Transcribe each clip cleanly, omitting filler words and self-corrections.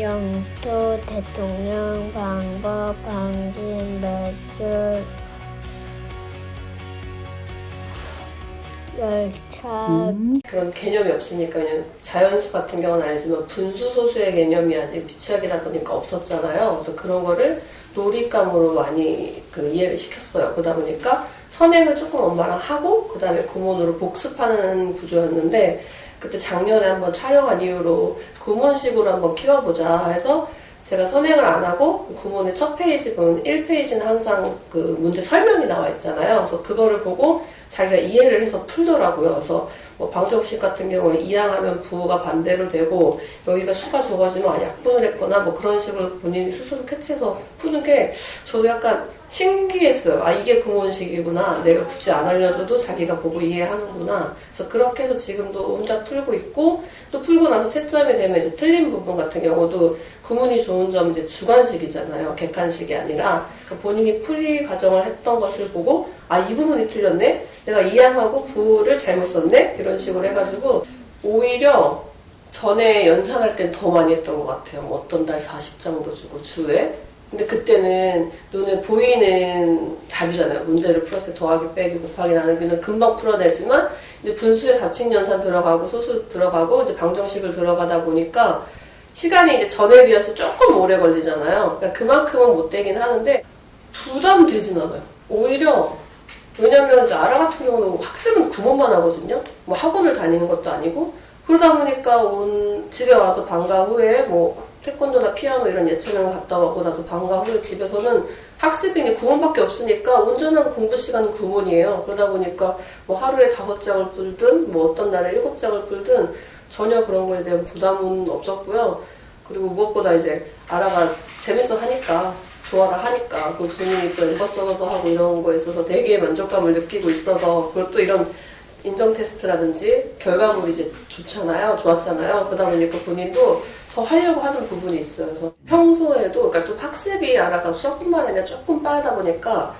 영토 대통령 방법 방진 매출 열차 그런 개념이 없으니까 그냥 자연수 같은 경우는 알지만 분수소수의 개념이 아직 미취학이다 보니까 없었잖아요. 그래서 그런 거를 놀잇감으로 많이 이해를 시켰어요. 그러다 보니까 선행을 조금 엄마랑 하고 그 다음에 구몬으로 복습하는 구조였는데 그때 작년에 한번 촬영한 이후로 구몬식으로 한번 키워보자 해서 제가 선행을 안 하고 구몬의 첫 페이지 보면 1페이지는 항상 그 문제 설명이 나와 있잖아요. 그래서 그거를 보고 자기가 이해를 해서 풀더라고요. 그래서 뭐 방정식 같은 경우에 이항하면 부호가 반대로 되고 여기가 수가 적어지면 약분을 했거나 뭐 그런 식으로 본인이 스스로 캐치해서 푸는 게 저도 약간 신기했어요. 아, 이게 구몬식이구나. 내가 굳이 안 알려줘도 자기가 보고 이해하는구나. 그래서 그렇게 해서 지금도 혼자 풀고 있고 또 풀고 나서 채점이 되면 이제 틀린 부분 같은 경우도 구문이 좋은 점 이제 주관식이잖아요. 객관식이 아니라 그러니까 본인이 풀이 과정을 했던 것을 보고 아, 이 부분이 틀렸네? 내가 이항하고 부를 잘못 썼네? 이런 식으로 해가지고 오히려 전에 연산할 땐 더 많이 했던 것 같아요. 뭐 어떤 달 40장도 주고 주에. 근데 그때는 눈에 보이는 답이잖아요. 문제를 풀었을 때 더하기 빼기 곱하기 나누기는 금방 풀어내지만 이제 분수에 사칙 연산 들어가고 소수 들어가고 이제 방정식을 들어가다 보니까 시간이 이제 전에 비해서 조금 오래 걸리잖아요. 그러니까 그만큼은 못 되긴 하는데 부담되진 않아요. 오히려 왜냐면 이제 아라 같은 경우는 학습은 구몬만 하거든요. 뭐 학원을 다니는 것도 아니고 그러다 보니까 집에 와서 방과 후에 뭐 태권도나 피아노 이런 예체능을 갔다 오고 나서 방과 후에 집에서는 학습이 구몬밖에 없으니까 온전한 공부 시간은 구몬이에요. 그러다 보니까 뭐 하루에 5장을 풀든 뭐 어떤 날에 7장을 풀든 전혀 그런 거에 대한 부담은 없었고요. 그리고 무엇보다 이제 아라가 재밌어 하니까 좋아라 하니까 그 본인이 또 앨범서도 하고 이런 거에 있어서 되게 만족감을 느끼고 있어서 그리고 또 이런 인정 테스트라든지 결과물이 이제 좋았잖아요. 그러다 보니까 본인도 더 하려고 하는 부분이 있어요. 그래서 평소에도 그러니까 좀 학습이 아라가 수학뿐만 아니라 조금 빠르다 보니까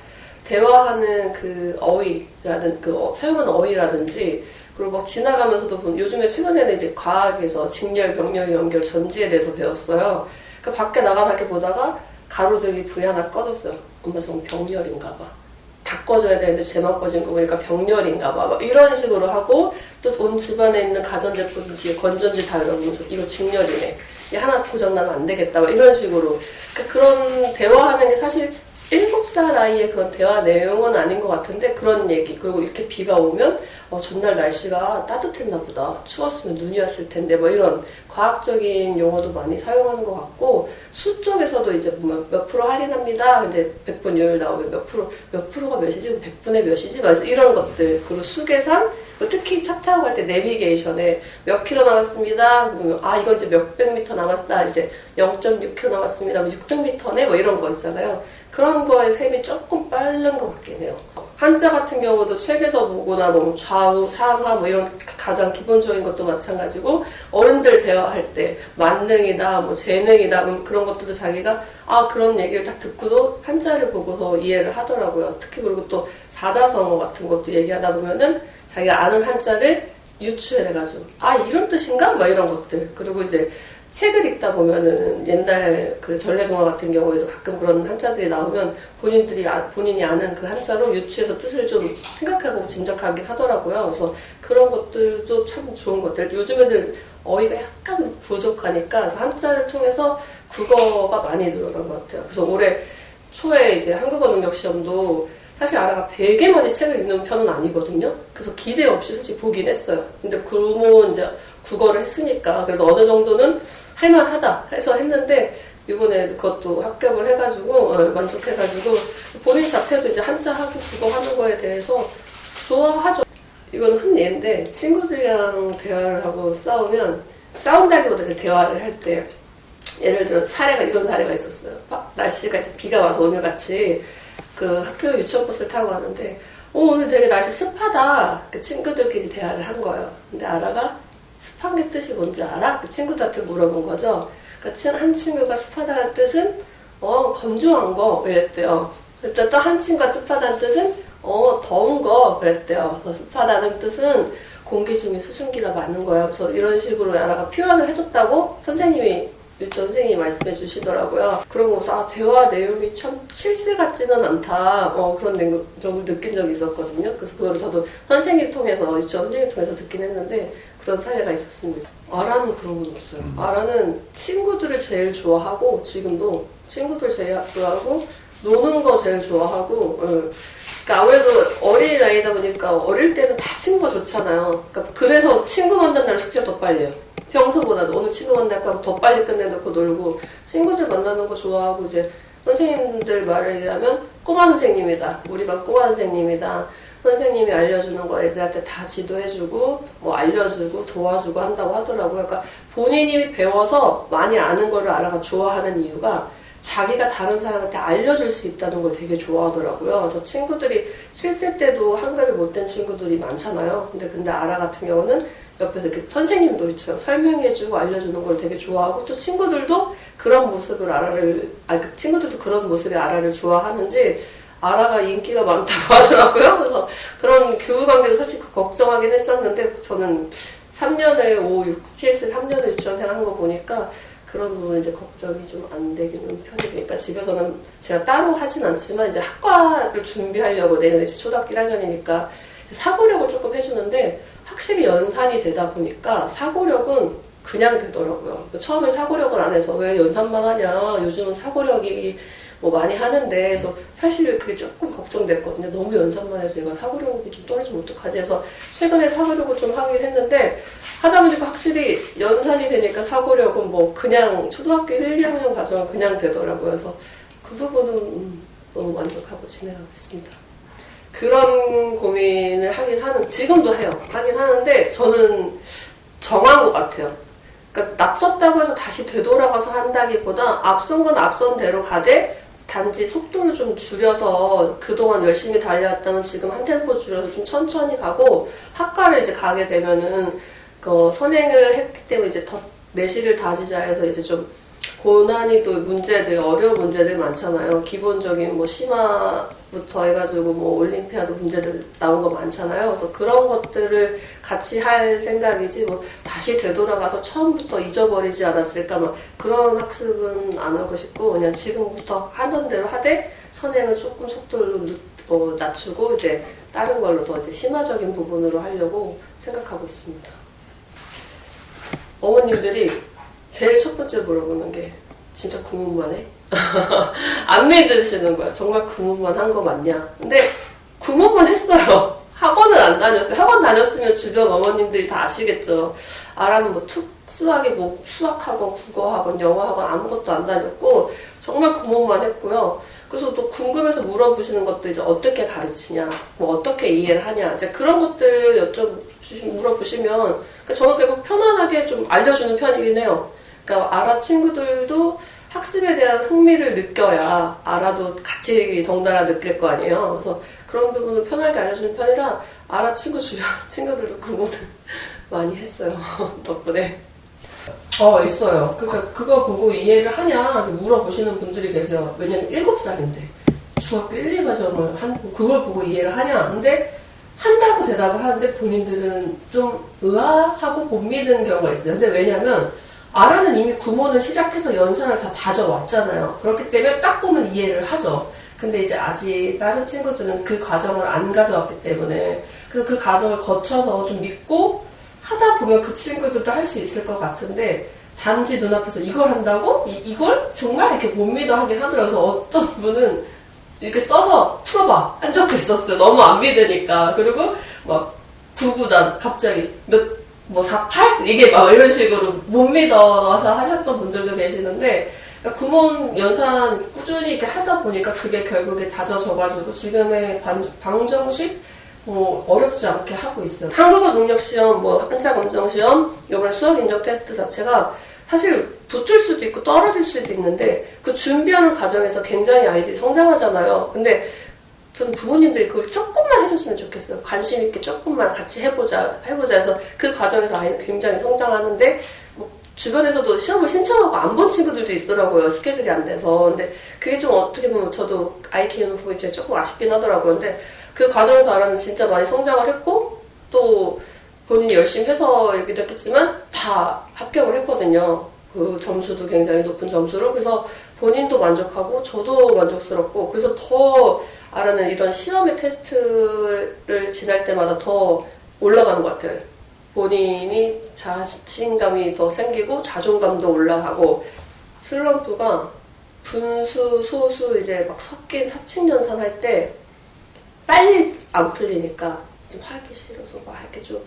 대화하는 그 어휘라든지 사용하는 어휘라든지 그리고 막 지나가면서도 요즘에 최근에는 이제 과학에서 직렬, 병렬, 연결, 전지에 대해서 배웠어요. 그 밖에 나가서 이렇게 보다가 가로등이 불이 하나 꺼졌어요. 엄마 저건 병렬인가 봐. 다 꺼져야 되는데 쟤만 꺼진 거 보니까 병렬인가 봐. 막 이런 식으로 하고 또 온 집안에 있는 가전제품 뒤에 건전지 다 열어보면서 이거 직렬이네. 이게 하나 고장나면 안 되겠다. 막 이런 식으로. 그러니까 그런 대화하는 게 사실 7살 아이의 그런 대화 내용은 아닌 것 같은데 그런 얘기. 그리고 이렇게 비가 오면 전날 날씨가 따뜻했나 보다. 추웠으면 눈이 왔을 텐데 뭐 이런 과학적인 용어도 많이 사용하는 것 같고 수 쪽에서도 이제 보면 몇 프로 할인합니다. 근데 100분 요율 나오면 몇 프로가 몇이지? 100분의 몇이지? 막 이런 것들. 그리고 수계산 특히 차 타고 갈 때 내비게이션에 몇 킬로 남았습니다. 그러면 이건 이제 몇백 미터 남았다. 이제 0.6킬로 남았습니다. 600미터네? 뭐 이런 거 있잖아요. 그런 거에 셈이 조금 빠른 것 같긴 해요. 한자 같은 경우도 책에서 보거나 뭐 좌우, 상하 뭐 이런 가장 기본적인 것도 마찬가지고 어른들 대화할 때 만능이다, 뭐 재능이다 그런 것들도 자기가 그런 얘기를 딱 듣고도 한자를 보고서 이해를 하더라고요. 특히 그리고 또 사자성어 같은 것도 얘기하다 보면은 자기가 아는 한자를 유추해내가지고 이런 뜻인가? 막 이런 것들. 그리고 이제 책을 읽다 보면은 옛날 그 전래동화 같은 경우에도 가끔 그런 한자들이 나오면 본인이 아는 그 한자로 유추해서 뜻을 좀 생각하고 짐작하긴 하더라고요. 그래서 그런 것들도 참 좋은 것들. 요즘 애들 어휘가 약간 부족하니까 그래서 한자를 통해서 국어가 많이 늘어난 것 같아요. 그래서 올해 초에 이제 한국어 능력 시험도 사실 아라가 되게 많이 책을 읽는 편은 아니거든요. 그래서 기대 없이 솔직히 보긴 했어요. 근데 그러면 이제 국어를 했으니까 그래도 어느 정도는 할만하다 해서 했는데 이번에 그것도 합격을 해가지고 만족해가지고 본인 자체도 이제 한자하고 국어 하는 거에 대해서 좋아하죠. 이건 흔 예인데 친구들이랑 대화를 하고 싸운다기보다 이제 대화를 할 때 예를 들어 이런 사례가 있었어요. 날씨가 이제 비가 와서 오늘같이 그 학교 유치원버스를 타고 가는데 오늘 되게 날씨 습하다. 그 친구들끼리 대화를 한 거예요. 근데 아라가 습한 게 뜻이 뭔지 알아? 그 친구들한테 물어본 거죠. 그러니까 한 친구가 습하다는 뜻은 건조한 거 이랬대요. 그때 또 한 친구가 습하다는 뜻은 더운 거 그랬대요. 그래서 습하다는 뜻은 공기 중에 수증기가 많은 거예요. 그래서 이런 식으로 아라가 표현을 해줬다고 선생님이 유치원 선생님이 말씀해 주시더라고요. 그런 거 보면서 대화 내용이 참 실세 같지는 않다 그런 점을 느낀 적이 있었거든요. 그래서 그거를 저도 선생님 통해서 유치원 선생님 통해서 듣긴 했는데 그런 사례가 있었습니다. 아라는 그런 건 없어요. 아라는 친구들을 제일 좋아하고 지금도 친구들 제일 좋아하고 노는 거 제일 좋아하고 그러니까 아무래도 어린 아이다 보니까 어릴 때는 다 친구가 좋잖아요. 그러니까 그래서 친구 만난 날 숙제를 더 빨리 해요. 평소보다도 오늘 친구 만날까 더 빨리 끝내놓고 놀고 친구들 만나는 거 좋아하고 이제 선생님들 말을 의하면 꼬마 선생님이다. 우리 반 꼬마 선생님이다. 선생님이 알려주는 거 애들한테 다 지도해주고 뭐 알려주고 도와주고 한다고 하더라고요. 그러니까 본인이 배워서 많이 아는 거를 아라가 좋아하는 이유가 자기가 다른 사람한테 알려줄 수 있다는 걸 되게 좋아하더라고요. 그래서 친구들이 7세 때도 한글을 못된 친구들이 많잖아요. 근데 아라 같은 경우는 옆에서 이렇게 선생님도 있죠. 설명해주고 알려주는 걸 되게 좋아하고 또 친구들도 그런 모습을 친구들도 그런 모습의 아라를 좋아하는지 아라가 인기가 많다고 하더라고요. 그래서 그런 교우 관계도 솔직히 걱정하긴 했었는데 저는 3년을 5, 6, 7세 3년을 유치원생 한 거 보니까 그런 부분은 이제 걱정이 좀 안 되기는 편이에요. 그러니까 집에서는 제가 따로 하진 않지만 이제 학과를 준비하려고 내년에 이제 초등학교 1학년이니까 사고력을 조금 해주는데 확실히 연산이 되다 보니까 사고력은 그냥 되더라고요. 처음에 사고력을 안 해서 왜 연산만 하냐. 요즘은 사고력이 뭐 많이 하는데 그래서 사실 그게 조금 걱정됐거든요. 너무 연산만 해서 얘가 사고력이 좀 떨어지면 어떡하지 해서 최근에 사고력을 좀 하긴 했는데 하다 보니까 확실히 연산이 되니까 사고력은 뭐 그냥 초등학교 1, 2학년 과정은 그냥 되더라고요. 그래서 그 부분은 너무 만족하고 진행하고 있습니다. 그런 고민을 지금도 하긴 하는데 저는 정한 것 같아요. 그러니까 납섰다고 해서 다시 되돌아가서 한다기보다 앞선 건 앞선 대로 가되 단지 속도를 좀 줄여서 그동안 열심히 달려왔다면 지금 한 템포 줄여서 좀 천천히 가고 학과를 이제 가게 되면은 선행을 했기 때문에 이제 더 내실을 다지자 해서 이제 좀 고난이도 문제들, 어려운 문제들 많잖아요. 기본적인 뭐 심화부터 해가지고 뭐 올림피아드 문제들 나온 거 많잖아요. 그래서 그런 것들을 같이 할 생각이지 뭐 다시 되돌아가서 처음부터 잊어버리지 않았을까 막 그런 학습은 안 하고 싶고 그냥 지금부터 하던 대로 하되 선행은 조금 속도를 낮추고 이제 다른 걸로 더 이제 심화적인 부분으로 하려고 생각하고 있습니다. 어머님들이 제일 첫 번째 물어보는 게 진짜 구문만 해? 안 믿으시는 거야. 정말 구문만 한 거 맞냐? 근데 구문만 했어요. 학원을 안 다녔어요. 학원 다녔으면 주변 어머님들이 다 아시겠죠. 아라는 뭐 특수하게 뭐 수학학원, 국어학원, 영어학원 아무것도 안 다녔고 정말 구문만 했고요. 그래서 또 궁금해서 물어보시는 것도 이제 어떻게 가르치냐, 뭐 어떻게 이해를 하냐, 이제 그런 것들 물어보시면 그러니까 저는 결국 편안하게 좀 알려주는 편이긴 해요. 그러니까 아라 친구들도 학습에 대한 흥미를 느껴야 아라도 같이 덩달아 느낄 거 아니에요. 그래서 그런 부분을 편하게 알려주는 편이라 아라 주변 친구들도 구문을 많이 했어요. 덕분에. 있어요. 그러니까 그거 보고 이해를 하냐 물어보시는 분들이 계세요. 왜냐면 7살인데 중학교 1, 2과정을 그걸 보고 이해를 하냐. 근데 한다고 대답을 하는데 본인들은 좀 의아하고 못 믿는 경우가 있어요. 근데 왜냐면 아라는 이미 구문을 시작해서 연산을 다 다져왔잖아요. 그렇기 때문에 딱 보면 이해를 하죠. 근데 이제 아직 다른 친구들은 그 과정을 안 가져왔기 때문에 그래서 그 과정을 거쳐서 좀 믿고 하다 보면 그 친구들도 할 수 있을 것 같은데 단지 눈앞에서 이걸 한다고? 이걸? 정말 이렇게 못 믿어 하긴 하더라고요. 그래서 어떤 분은 이렇게 써서 풀어봐 한 적도 있었어요. 너무 안 믿으니까. 그리고 막 9구단 갑자기 48? 이게 막 이런 식으로 못 믿어서 하셨던 분들도 계시는데 그러니까 구몬 연산 꾸준히 이렇게 하다 보니까 그게 결국에 다져져가지고 지금의 방정식 어렵지 않게 하고 있어요. 한국어 능력시험, 한자 검정시험, 이번 수학 인정 테스트 자체가 사실 붙을 수도 있고 떨어질 수도 있는데 그 준비하는 과정에서 굉장히 아이들이 성장하잖아요. 근데 전 부모님들이 그걸 조금만 해줬으면 좋겠어요. 관심 있게 조금만 같이 해보자 해서 그 과정에서 아이는 굉장히 성장하는데 주변에서도 시험을 신청하고 안 본 친구들도 있더라고요. 스케줄이 안 돼서. 근데 그게 좀 어떻게 보면 저도 아이 키우는 부분 입장에서 조금 아쉽긴 하더라고요. 근데 그 과정에서 아라는 진짜 많이 성장을 했고 또 본인이 열심히 해서 이렇게 됐겠지만 다 합격을 했거든요. 그 점수도 굉장히 높은 점수로, 그래서 본인도 만족하고 저도 만족스럽고, 그래서 더 아라는 이런 시험의 테스트를 지날 때마다 더 올라가는 것 같아요. 본인이 자신감이 더 생기고 자존감도 올라가고. 슬럼프가 분수, 소수 이제 막 섞인 사칙연산 할 때 빨리 안 풀리니까 좀 하기 싫어서 막 이렇게 좀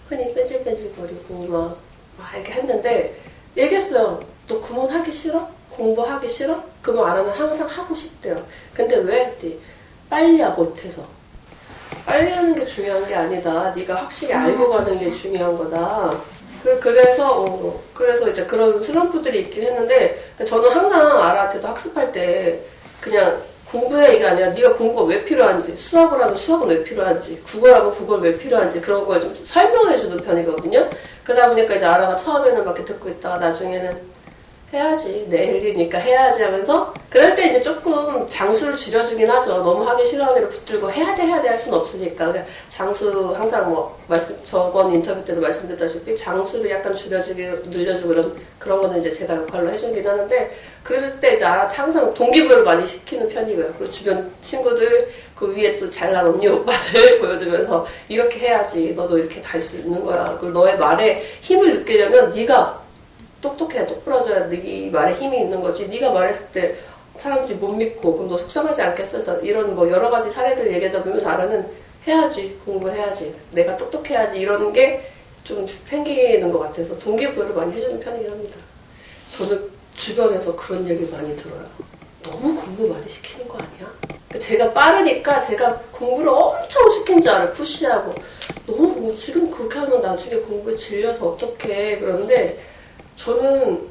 흔히 뺀질뺀질거리고 막 이렇게 했는데, 얘기했어요. 너 구몬하기 싫어? 공부하기 싫어? 그러면 아라는 항상 하고 싶대요. 근데 왜 했지? 빨리야 못해서. 빨리 하는 게 중요한 게 아니다. 네가 확실히 알고 가는 게 중요한 거다. 그래서 이제 그런 슬럼프들이 있긴 했는데, 저는 항상 아라한테도 학습할 때 그냥 공부해 이게 아니라 네가 공부가 왜 필요한지, 수학을 하면 수학은 왜 필요한지, 국어라면 국어는 왜 필요한지 그런 걸 좀 설명해 주는 편이거든요. 그러다 보니까 이제 아라가 처음에는 막 이렇게 듣고 있다가 나중에는 해야지, 내일이니까 해야지 하면서, 그럴 때 이제 조금 장수를 줄여주긴 하죠. 너무 하기 싫어하는 걸 붙들고 해야 돼 할 수는 없으니까. 그러니까 장수 항상 저번 인터뷰 때도 말씀드렸다시피 장수를 약간 늘려주고 그런 거는 이제 제가 역할로 해주긴 하는데, 그럴 때 이제 아라한테 항상 동기부여를 많이 시키는 편이고요. 그리고 주변 친구들, 그 위에 또 잘난 언니 오빠들 보여주면서 이렇게 해야지, 너도 이렇게 달 수 있는 거야. 그리고 너의 말에 힘을 느끼려면 네가 똑똑해야 똑부러져야 네 말에 힘이 있는 거지. 네가 말했을 때 사람들이 못 믿고 그럼 너 속상하지 않겠어? 그래서 이런 뭐 여러 가지 사례들 얘기하다 보면 아라는 해야지, 공부해야지, 내가 똑똑해야지, 이런 게 좀 생기는 것 같아서 동기부여를 많이 해주는 편이긴 합니다. 저는 주변에서 그런 얘기 많이 들어요. 너무 공부 많이 시키는 거 아니야? 제가 빠르니까 제가 공부를 엄청 시킨 줄 알아요. 푸시하고. 너무 뭐 지금 그렇게 하면 나중에 공부에 질려서 어떡해. 그러는데 저는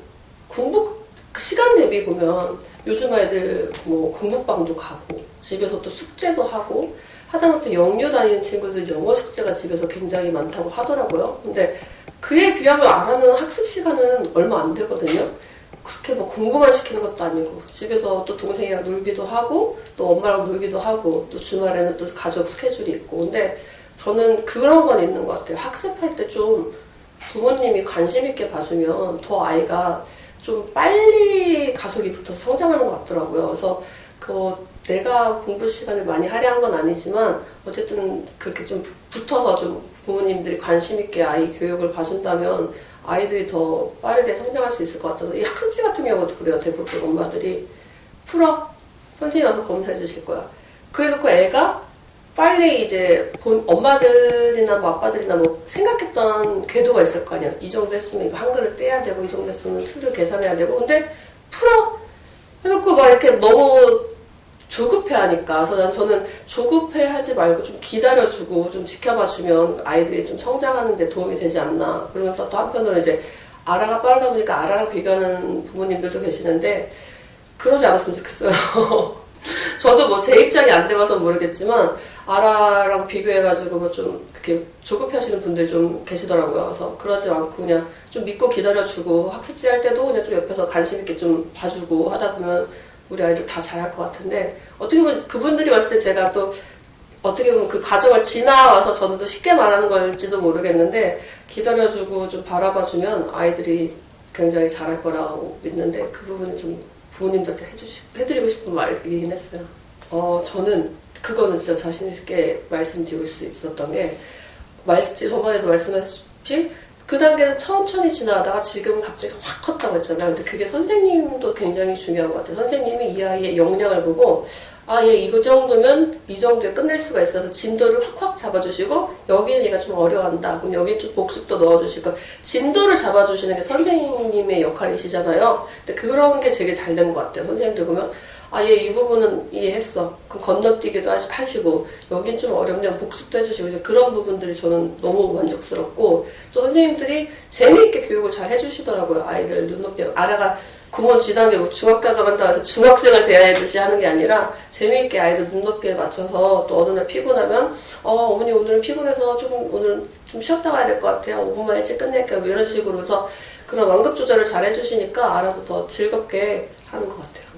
공부 시간 대비 보면 요즘 아이들 뭐 공부방도 가고 집에서 또 숙제도 하고 하다못해 영유 다니는 친구들 영어 숙제가 집에서 굉장히 많다고 하더라고요. 근데 그에 비하면 아라는 학습 시간은 얼마 안 되거든요. 그렇게 뭐 공부만 시키는 것도 아니고 집에서 또 동생이랑 놀기도 하고 또 엄마랑 놀기도 하고 또 주말에는 또 가족 스케줄이 있고. 근데 저는 그런 건 있는 것 같아요. 학습할 때 좀 부모님이 관심 있게 봐주면 더 아이가 좀 빨리 가속이 붙어서 성장하는 것 같더라고요. 그래서 내가 공부 시간을 많이 할애한 건 아니지만 어쨌든 그렇게 좀 붙어서 좀 부모님들이 관심 있게 아이 교육을 봐준다면 아이들이 더 빠르게 성장할 수 있을 것 같아서. 이 학습지 같은 경우도 그래요. 대부분 엄마들이 풀어, 선생님 와서 검사해 주실 거야. 그래놓고 애가 빨리 이제 엄마들이나 뭐 아빠들이나 뭐 생각했던 궤도가 있을 거 아니야. 이 정도 했으면 이거 한글을 떼야 되고 이 정도 했으면 수를 계산해야 되고. 근데 풀어! 해놓고 막 이렇게 너무 조급해 하니까. 그래서 저는 조급해 하지 말고 좀 기다려주고 좀 지켜봐주면 아이들이 좀 성장하는 데 도움이 되지 않나. 그러면서 또 한편으로 이제 아라가 빠르다 보니까 아라랑 비교하는 부모님들도 계시는데 그러지 않았으면 좋겠어요. 저도 뭐 제 입장이 안 돼봐서 모르겠지만 아라랑 비교해가지고 뭐 좀 그렇게 조급해 하시는 분들 좀 계시더라고요. 그래서 그러지 않고 그냥 좀 믿고 기다려주고 학습지 할 때도 그냥 좀 옆에서 관심 있게 좀 봐주고 하다 보면 우리 아이들 다 잘할 것 같은데, 어떻게 보면 그분들이 봤을 때 제가 또 어떻게 보면 그 과정을 지나와서 저는 또 쉽게 말하는 걸지도 모르겠는데 기다려주고 좀 바라봐주면 아이들이 굉장히 잘할 거라고 믿는데, 그 부분은 좀 부모님들한테 해드리고 싶은 말이긴 했어요. 저는 그거는 진짜 자신 있게 말씀드릴 수 있었던 게, 저번에도 말씀하셨듯이 그 단계는 천천히 지나가다가 지금은 갑자기 확 컸다고 했잖아요. 근데 그게 선생님도 굉장히 중요한 것 같아요. 선생님이 이 아이의 역량을 보고 얘 이거 정도면 이 정도에 끝낼 수가 있어서 진도를 확확 잡아주시고, 여기는 얘가 좀 어려워한다. 그럼 여기 좀 복습도 넣어주시고, 진도를 잡아주시는 게 선생님의 역할이시잖아요. 근데 그런 게 되게 잘 된 것 같아요. 선생님들 보면 얘 이 부분은 이해했어. 그럼 건너뛰기도 하시고, 여긴 좀 어렵네요. 복습도 해주시고, 그런 부분들이 저는 너무 만족스럽고, 또 선생님들이 재미있게 교육을 잘 해주시더라고요. 아이들 눈높이. 아라가 구몬 G단계 뭐 중학교 간다고 해서 중학생을 대하듯이 하는 게 아니라 재미있게 아이들 눈높이에 맞춰서, 또 어느 날 피곤하면 어머니 오늘은 피곤해서 오늘 좀 쉬었다 가야 될 것 같아요. 5분만 일찍 끝낼게요. 뭐 이런 식으로 해서 그런 완급 조절을 잘 해주시니까 아라도 더 즐겁게 하는 것 같아요.